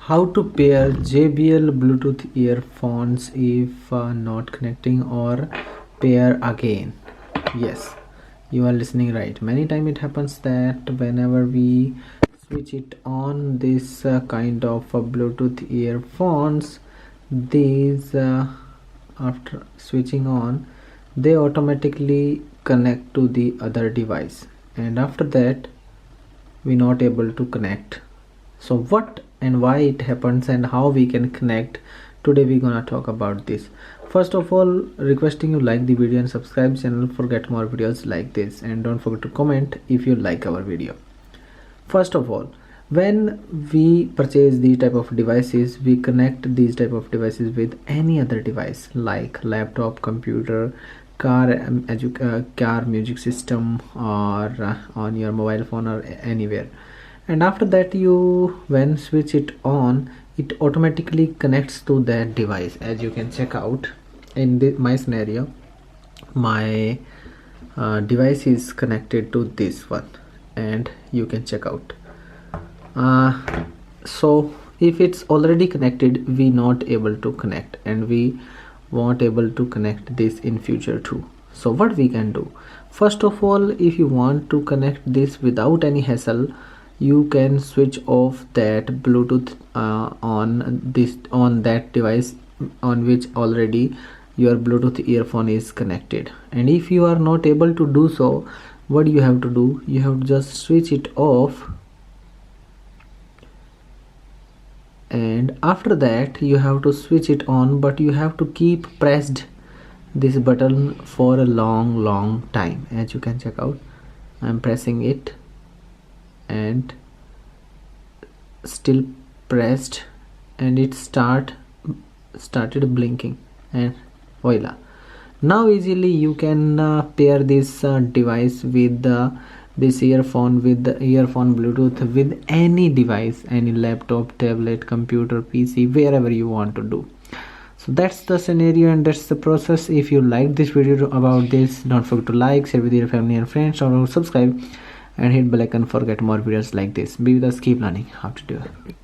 How to pair JBL Bluetooth earphones if not connecting, or pair again. Yes, you are listening right. Many times it happens that whenever we switch it on this kind of Bluetooth earphones, these after switching on, they automatically connect to the other device, and after that we not able to connect. So what and why it happens and how we can connect, today we're gonna talk about this. First of all, requesting you like the video and subscribe channel for get more videos like this, and don't forget to comment if you like our video. First of all, when we purchase these type of devices, we connect these type of devices with any other device like laptop, computer, car music system, or on your mobile phone or anywhere. And after that, you when switch it on, it automatically connects to that device. As you can check out in my scenario, my device is connected to this one, and you can check out. So if it's already connected, we not able to connect, and we won't able to connect this in future too. So what we can do, first of all, if you want to connect this without any hassle, you can switch off that Bluetooth on that device on which already your Bluetooth earphone is connected. And if you are not able to do so, what you have to do, you have to just switch it off, and after that you have to switch it on, but you have to keep pressed this button for a long time. As you can check out, I'm pressing it and still pressed, and it started blinking, and voila, now easily you can pair this device with this earphone, with the earphone Bluetooth, with any device, any laptop, tablet, computer, PC, wherever you want to do. So that's the scenario and that's the process. If you like this video about this, don't forget to like, share with your family and friends, or subscribe and hit bell icon for get more videos like this. Be with us, keep learning how to do it.